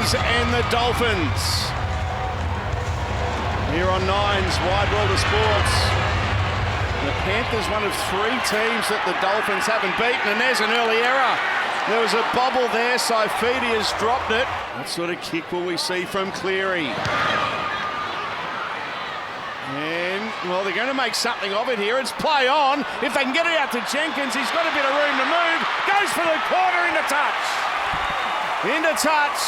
Panthers and the Dolphins. Here on Nine's Wide World of Sports. The Panthers, one of 3 teams that the Dolphins haven't beaten, and there's an early error. There was a bobble there, Saifidi has dropped it. What sort of kick will we see from Cleary? And, well, they're going to make something of it here. It's play on. If they can get it out to Jenkins, he's got a bit of room to move. Goes for the corner, into touch. Into touch.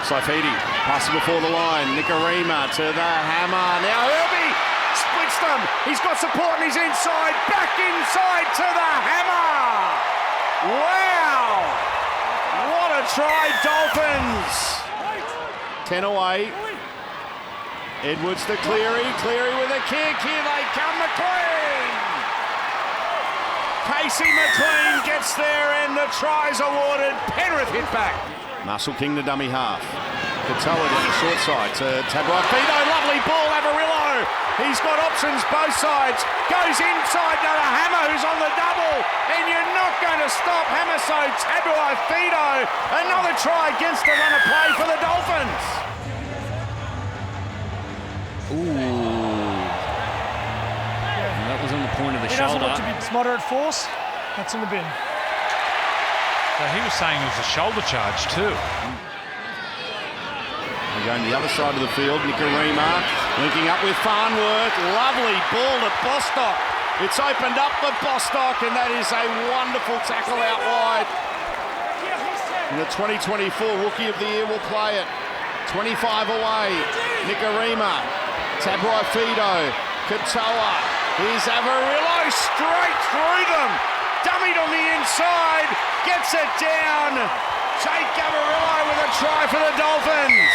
Saifidi, passing before the line. Nikorima to the hammer. Now Herbie splits them. He's got support and he's inside. Back inside to the hammer. Wow. What a try, Dolphins. 10 away. Edwards to Cleary. Cleary with a kick. Here they come. McLean. Casey McLean gets there and the try's awarded. Penrith hit back. Marshall King, the dummy half. Katoa down the short side to Tabuaifito. Lovely ball, Averillo. He's got options both sides. Goes inside to the hammer, who's on the double. And you're not going to stop hammer, so Tabuaifito. Another try against the run of play for the Dolphins. Ooh. And that was on the point of the shoulder. It doesn't look to be moderate force. That's in the bin. So he was saying it was a shoulder charge too. We're going the other side of the field. Nikorima linking up with Farnworth. Lovely ball to Bostock. It's opened up for Bostock, and that is a wonderful tackle out wide. And the 2024 Rookie of the Year will play it. 25 away. Nikorima. Tabuaifito. Katoa. Here's Averillo straight through them. Dummied on the inside, gets it down. Jake Averillo with a try for the Dolphins.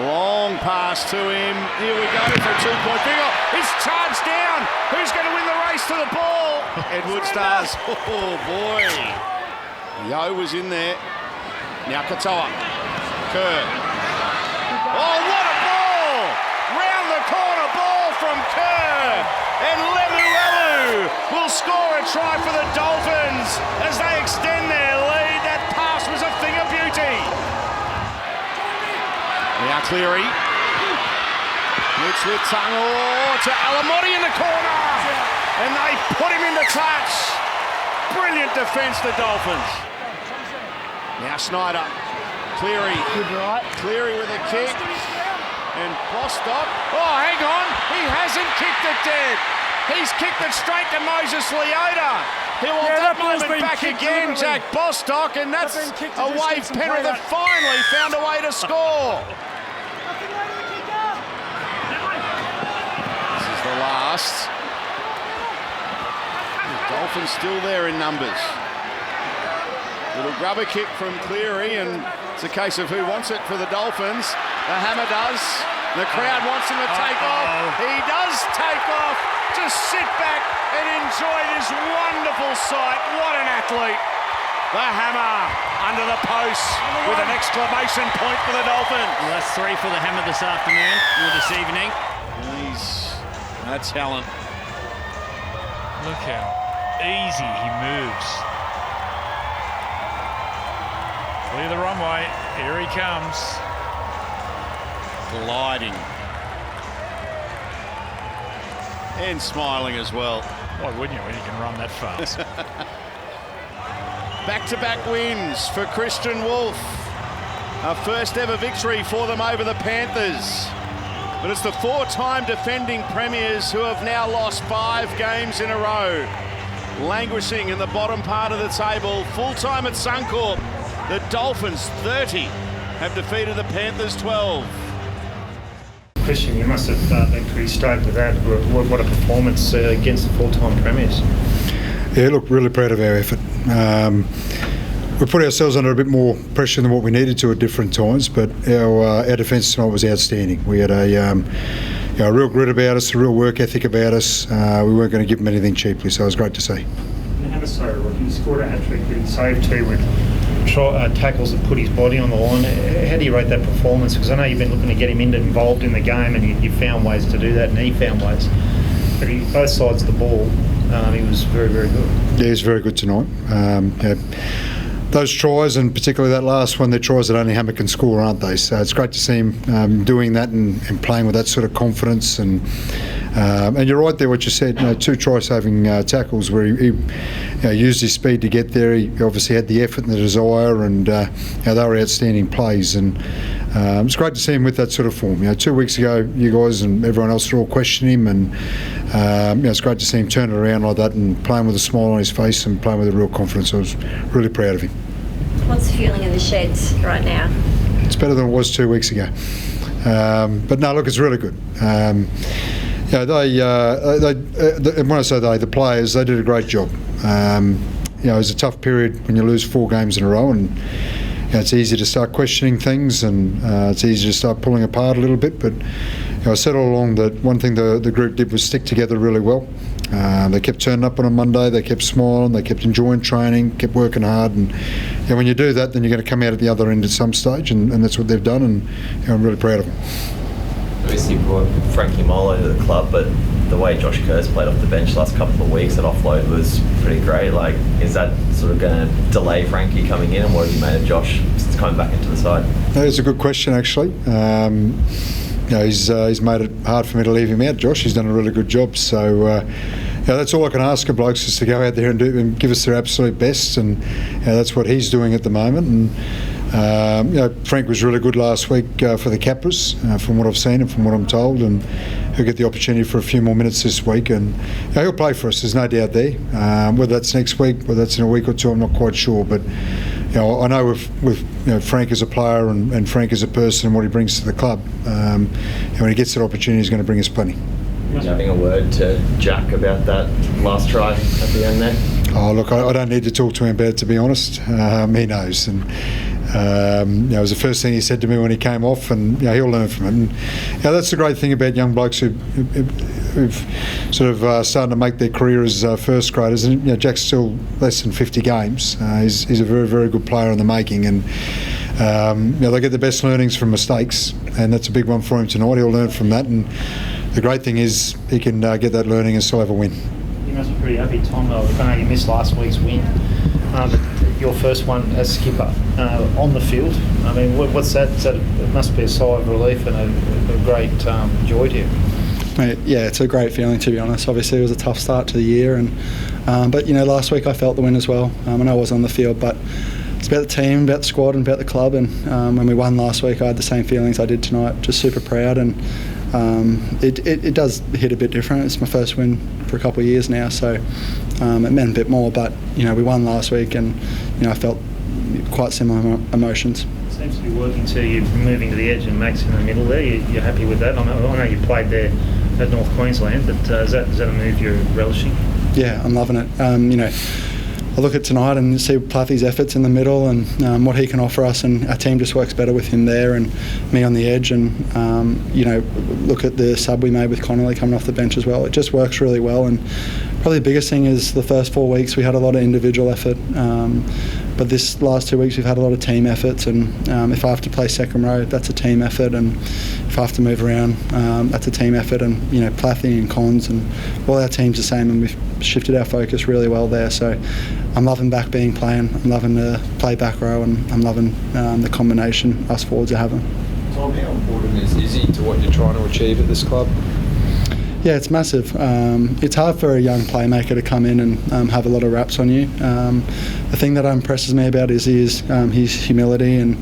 Long pass to him. Here we go for a 2-point field. He's charged down. Who's going to win the race to the ball? Edwards does. Oh boy. Yo was in there. Now Katoa. Kerr. Oh, what a ball! Round the corner ball from Kerr. And Lemuelu will score a try for the Dolphins as they extend their lead. That pass was a thing of beauty. Now Cleary. It's with Tango to Alamotti in the corner. And they put him in the touch. Brilliant defence, the Dolphins. Now Snyder. Cleary. Good right. Cleary with a kick. And Bostock, oh, hang on, he hasn't kicked it dead. He's kicked it straight to Moses Leota. He will that moment back again, Jack Bostock, and that's a way Penrith have finally found a way to score. This is the last. The Dolphins still there in numbers. Little grubber kick from Cleary, and it's a case of who wants it for the Dolphins. The hammer does. The crowd wants him to take off. He does take off. Just sit back and enjoy this wonderful sight. What an athlete. The hammer under the post with an exclamation point for the Dolphins. Well, that's 3 for the hammer this afternoon or this evening. He's a talent. Look how easy he moves. Clear the runway. Here he comes. Gliding. And smiling as well. Why wouldn't you when you can run that fast? Back-to-back wins for Christian Wolf. A first ever victory for them over the Panthers. But it's the 4-time defending premiers who have now lost 5 games in a row. Languishing in the bottom part of the table. Full-time at Suncorp. The Dolphins, 30, have defeated the Panthers, 12. Christian, you must have been pretty stoked with that. What a performance against the 4-time premiers. Yeah, look, really proud of our effort. We put ourselves under a bit more pressure than what we needed to at different times, but our defence tonight was outstanding. We had a real grit about us, a real work ethic about us. We weren't going to give them anything cheaply, so it was great to see. He scored a hat-trick, he saved 2 with tackles that put his body on the line. How do you rate that performance? Because I know you've been looking to get him involved in the game, and you found ways to do that, and he found ways. But both sides of the ball, He was very, very good. Yeah, he's very good tonight. Those tries, and particularly that last one, they're tries that only Hammer can score, aren't they? So it's great to see him doing that and playing with that sort of confidence. And you're right there, what you said. 2 try-saving tackles where he used his speed to get there. He obviously had the effort and the desire, and they were outstanding plays. And it's great to see him with that sort of form. 2 weeks ago, you guys and everyone else were all questioning him, and it's great to see him turn it around like that and playing with a smile on his face and playing with a real confidence. I was really proud of him. What's the feeling in the sheds right now? It's better than it was 2 weeks ago. But no, look, it's really good. When I say they, the players, they did a great job. It was a tough period when you lose 4 games in a row, and it's easy to start questioning things, and it's easy to start pulling apart a little bit. But I said all along that one thing the group did was stick together really well. They kept turning up on a Monday, they kept smiling, they kept enjoying training, kept working hard, and when you do that, then you're going to come out at the other end at some stage, and that's what they've done, and I'm really proud of them. Obviously, you brought Frankie Molo to the club, but the way Josh Kerr's played off the bench the last couple of weeks, that offload was pretty great. Like, is that sort of going to delay Frankie coming in, and what have you made of Josh since coming back into the side? That's a good question, actually. He's made it hard for me to leave him out, Josh. He's done a really good job. So that's all I can ask of blokes, is to go out there and give us their absolute best, and that's what he's doing at the moment. And Frank was really good last week for the Capras, from what I've seen and from what I'm told, and he'll get the opportunity for a few more minutes this week, and he'll play for us, there's no doubt there. Whether that's next week, whether that's in a week or two, I'm not quite sure, but I know with Frank as a player and Frank as a person and what he brings to the club, when he gets that opportunity, he's going to bring us plenty. Having a word to Jack about that last try at the end there? Oh, look, I don't need to talk to him about it, to be honest. He knows, and it was the first thing he said to me when he came off, and he'll learn from it. And that's the great thing about young blokes who've sort of starting to make their career as first graders. And Jack's still less than 50 games. He's a very, very good player in the making, and they get the best learnings from mistakes, and that's a big one for him tonight. He'll learn from that, and the great thing is he can get that learning and still have a win. You must be pretty happy, Tom. I know you missed last week's win, but your first one as skipper on the field. I mean, what's that? It must be a sigh of relief and a great joy to you. Mate, yeah, it's a great feeling, to be honest. Obviously, it was a tough start to the year, but last week I felt the win as well. I know I was on the field, but it's about the team, about the squad, and about the club. And when we won last week, I had the same feelings I did tonight. Just super proud, and it does hit a bit different. It's my first win for a couple of years now, so it meant a bit more. But we won last week, and I felt quite similar emotions. Seems to be working to you, moving to the edge and Max in the middle there. You're happy with that? I know you played there at North Queensland, but is that a move you're relishing? Yeah, I'm loving it. I look at tonight and see Plathy's efforts in the middle and what he can offer us, and our team just works better with him there and me on the edge, and look at the sub we made with Connolly coming off the bench as well. It just works really well, and probably the biggest thing is the first 4 weeks we had a lot of individual effort, but this last 2 weeks we've had a lot of team efforts, and if I have to play second row, that's a team effort, and if I have to move around, that's a team effort, and Plathy and Cons and all our team's the same, and we've shifted our focus really well there. So I'm loving playing. I'm loving the play back row, and I'm loving the combination us forwards are having. Tom, how important is Izzy to what you're trying to achieve at this club? Yeah, it's massive. It's hard for a young playmaker to come in and have a lot of raps on you. The thing that impresses me about Izzy is his humility, and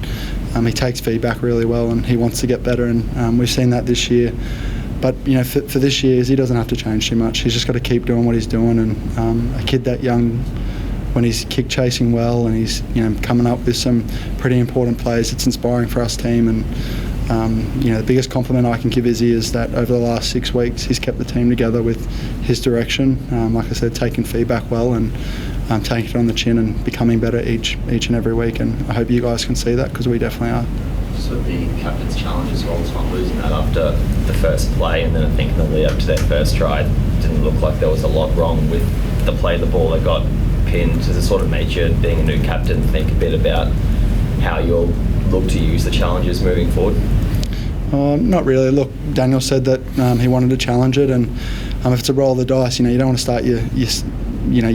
he takes feedback really well, and he wants to get better, and we've seen that this year. But for this year, Izzy doesn't have to change too much. He's just got to keep doing what he's doing, and a kid that young, when he's kick chasing well and he's coming up with some pretty important plays, it's inspiring for us team. And the biggest compliment I can give Izzy is that over the last 6 weeks he's kept the team together with his direction. Like I said, taking feedback well and taking it on the chin and becoming better each and every week. And I hope you guys can see that, because we definitely are. So the captain's challenge as well was not losing that after the first play, and then I think in the lead up to their first try, it didn't look like there was a lot wrong with the play of the ball that got pinned. Does it sort of make you, being a new captain, think a bit about how you'll look to use the challenges moving forward? Not really. Look, Daniel said that he wanted to challenge it, and if it's a roll of the dice, you don't want to start your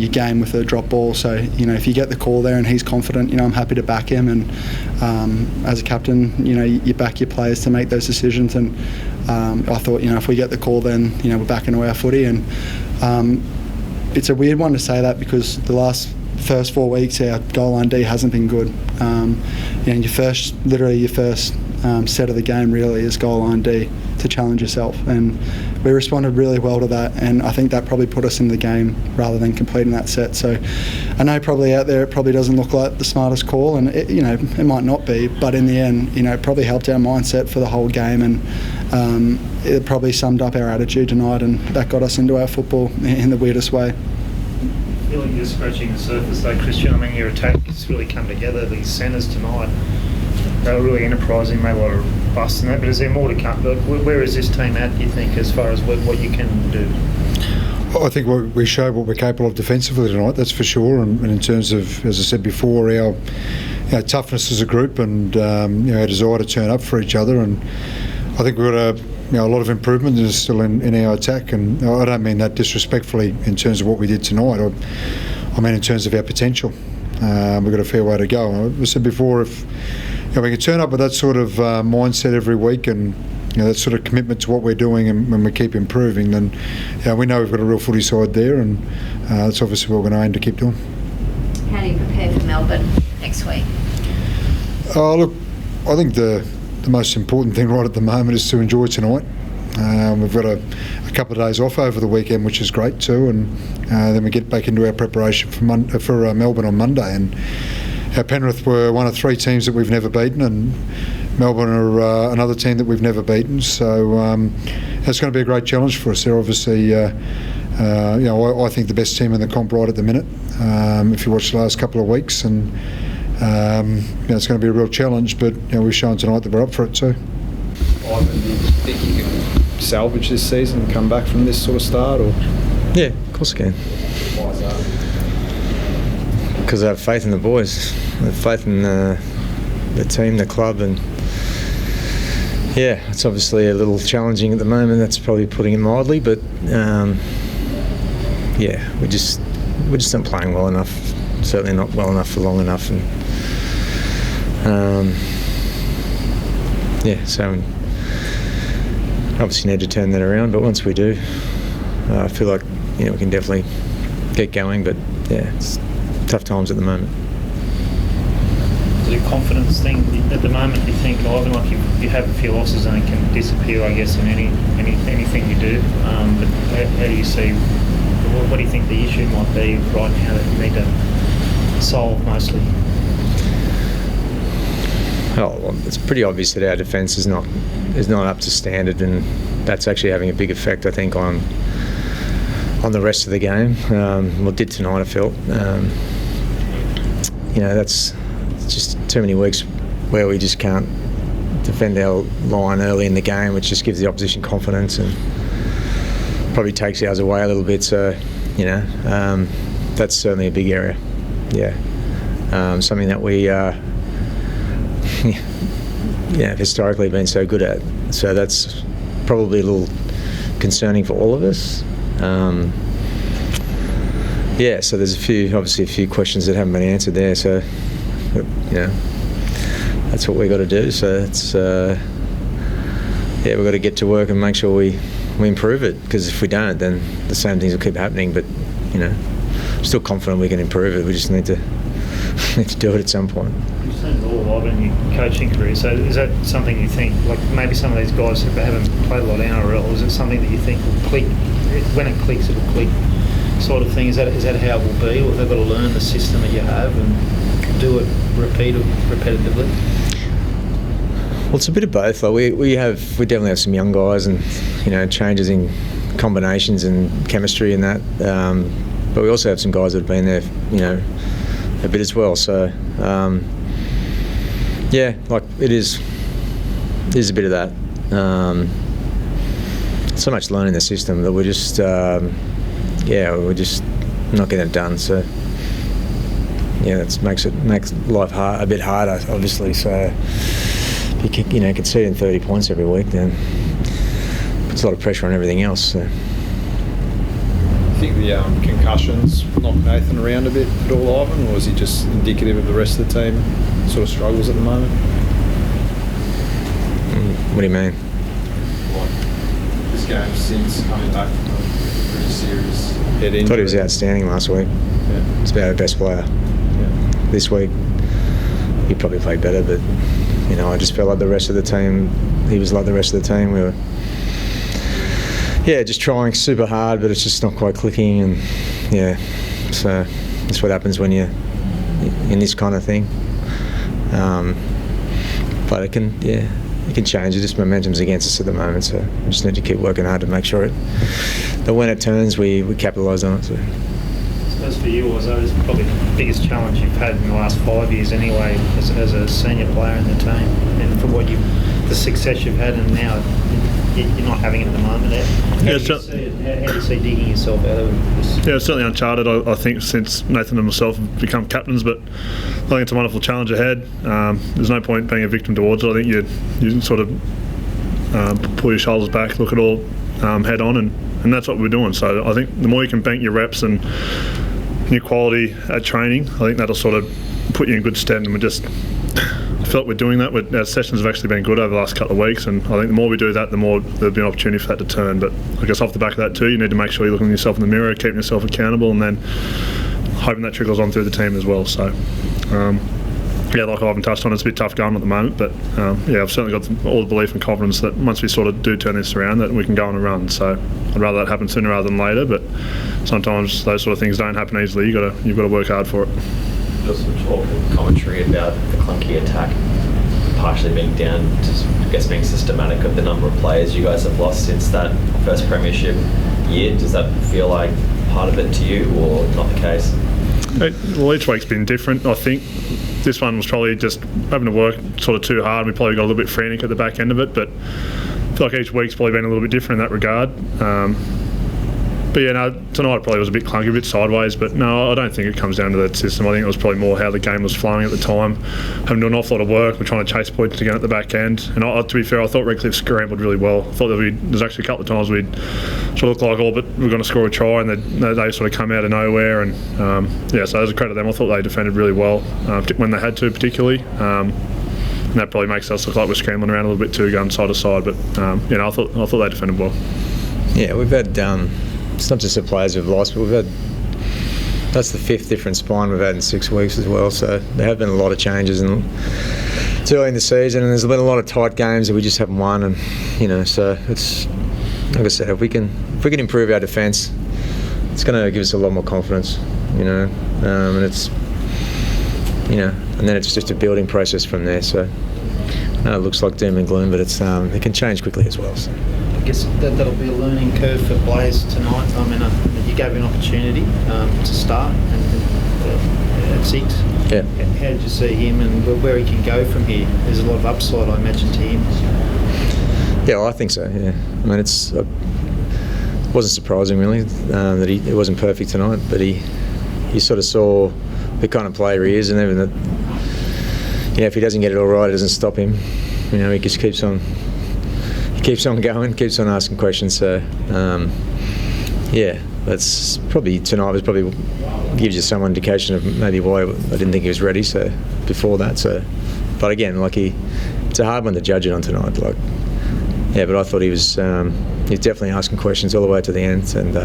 game with a drop ball. So if you get the call there and he's confident, I'm happy to back him. And as a captain, you back your players to make those decisions. And I thought, if we get the call, then we're back into our footy. And it's a weird one to say that because the first 4 weeks our goal line D hasn't been good. Your first set of the game really is goal line D to challenge yourself, and we responded really well to that, and I think that probably put us in the game rather than completing that set. So I know probably out there it probably doesn't look like the smartest call, and it might not be, but in the end it probably helped our mindset for the whole game, and it probably summed up our attitude tonight, and that got us into our football in the weirdest way. I feel like you're scratching the surface though, Christian. I mean, your attack has really come together. These centres tonight, they were really enterprising, made a lot of busts and that, but is there more to come? Where is this team at, do you think, as far as what you can do? I think we showed what we're capable of defensively tonight, that's for sure, and in terms of, as I said before, our toughness as a group and our desire to turn up for each other, and I think we've got a lot of improvement is still in our attack, and I don't mean that disrespectfully in terms of what we did tonight. I mean in terms of our potential. We've got a fair way to go. I said before, if we can turn up with that sort of mindset every week and that sort of commitment to what we're doing, and when we keep improving, then we know we've got a real footy side there, and that's obviously what we're going to aim to keep doing. How do you prepare for Melbourne next week? Look, I think the most important thing right at the moment is to enjoy tonight. We've got a couple of days off over the weekend, which is great too, and then we get back into our preparation for Melbourne on Monday. And Penrith were one of 3 teams that we've never beaten, and Melbourne are another team that we've never beaten. So it's going to be a great challenge for us. They're obviously, I think the best team in the comp right at the minute. If you watch the last couple of weeks, and it's going to be a real challenge. But we've shown tonight that we're up for it too. Ivan, do you think you can salvage this season and come back from this sort of start? Or? Yeah, of course I can. Why is that? Because I have faith in the boys. I have faith in the team, the club, and it's obviously a little challenging at the moment. That's probably putting it mildly, but we're just not playing well enough. Certainly not well enough for long enough, and so obviously need to turn that around. But once we do, I feel like we can definitely get going. But it's tough times at the moment. Is it a confidence thing at the moment? You think, Ivan, like you have a few losses and it can disappear, I guess, in anything you do. But how do you see? What do you think the issue might be right now that you need to solve mostly? Well, it's pretty obvious that our defence is not up to standard, and that's actually having a big effect, I think, on the rest of the game. Well, it did tonight, I felt. That's just too many weeks where we just can't defend our line early in the game, which just gives the opposition confidence and probably takes ours away a little bit. So, that's certainly a big area. Something that we historically been so good at. So that's probably a little concerning for all of us. So there's obviously a few questions that haven't been answered there. So, that's what we've got to do. So it's we've got to get to work and make sure we improve it. Because if we don't, then the same things will keep happening. But I'm still confident we can improve it. We just need to do it at some point. You've seen it all, Ivan, in your coaching career. So is that something you think, like maybe some of these guys who haven't played a lot of NRL, is it something that you think will click? When it clicks, it'll click, sort of thing. Is that how it will be? Or they've got to learn the system that you have and do it repetitively? Well, it's a bit of both. Like we definitely have some young guys, and changes in combinations and chemistry and that. But we also have some guys that have been there, a bit as well. So it is a bit of that. So much learning the system that we're just we're just not getting it done. So that makes life a bit harder, obviously. So you can see in 30 points every week, then puts a lot of pressure on everything else. So. the concussions knock Nathan around a bit at all, Ivan, or is he just indicative of the rest of the team sort of struggles at the moment? What do you mean? Like this game since coming back from a pretty serious head injury. I thought he was outstanding last week. Yeah. He's about our best player. Yeah. This week, he probably played better, but you know, I just felt like the rest of the team. He was like the rest of the team. We were, just trying super hard, but it's just not quite clicking, and so that's what happens when you're in this kind of thing. But it can change. It just momentum's against us at the moment, so we just need to keep working hard to make sure that when it turns, we capitalise on it. So. As for you, Ozzo, this is probably the biggest challenge you've had in the last 5 years anyway, as a senior player in the team, and for the success you've had, and now you're not having it at the moment. How do you see digging yourself out of this? Yeah, it's certainly uncharted, I think, since Nathan and myself have become captains, but I think it's a wonderful challenge ahead. There's no point being a victim towards it. I think you sort of pull your shoulders back, look it all head on, and that's what we're doing. So I think the more you can bank your reps and your quality at training, I think that'll sort of put you in good stead. And I felt we're doing that. Our sessions have actually been good over the last couple of weeks, and I think the more we do that, the more there'll be an opportunity for that to turn. But I guess off the back of that too, you need to make sure you're looking at yourself in the mirror, keeping yourself accountable, and then hoping that trickles on through the team as well. So like Ivan touched on, it's a bit tough going at the moment, but I've certainly got all the belief and confidence that once we sort of do turn this around, that we can go on a run. So I'd rather that happen sooner rather than later, but sometimes those sort of things don't happen easily. You've got to work hard for it. Just some talk and commentary about the clunky attack partially being down to, I guess, being systematic of the number of players you guys have lost since that first Premiership year. Does that feel like part of it to you, or not the case? Well, each week's been different. I think this one was probably just having to work sort of too hard. We probably got a little bit frantic at the back end of it, but I feel like each week's probably been a little bit different in that regard. But tonight probably was a bit clunky, a bit sideways, but no, I don't think it comes down to that system. I think it was probably more how the game was flowing at the time. Having done an awful lot of work, we're trying to chase points again at the back end. And to be fair, I thought Redcliffe scrambled really well. I thought there's actually a couple of times we'd sort of looked like, but we're going to score a try, and they sort of come out of nowhere. And so as a credit to them, I thought they defended really well when they had to, particularly. And that probably makes us look like we're scrambling around a little bit too, going side to side. But I thought they defended well. Yeah, we've had. It's not just the players we've lost, but that's the 5th different spine we've had in 6 weeks as well. So there have been a lot of changes, and it's early in the season, and there's been a lot of tight games that we just haven't won. And so it's like I said, if we can improve our defence, it's going to give us a lot more confidence. And it's and then it's just a building process from there. So it looks like doom and gloom, but it can change quickly as well. So. I guess that'll be a learning curve for players tonight. I mean, you gave an opportunity to start at 6. Yeah. How did you see him, and where he can go from here? There's a lot of upside, I imagine, to him. Yeah, well, I think so. Yeah, I mean, it wasn't surprising really that he wasn't perfect tonight, but he sort of saw the kind of player he is, and even that, if he doesn't get it all right, it doesn't stop him. He just keeps on going, keeps on asking questions. So, that's probably tonight was probably gives you some indication of maybe why I didn't think he was ready. So before that, but again, it's a hard one to judge it on tonight. But I thought he was definitely asking questions all the way to the end, and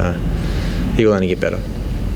he will only get better.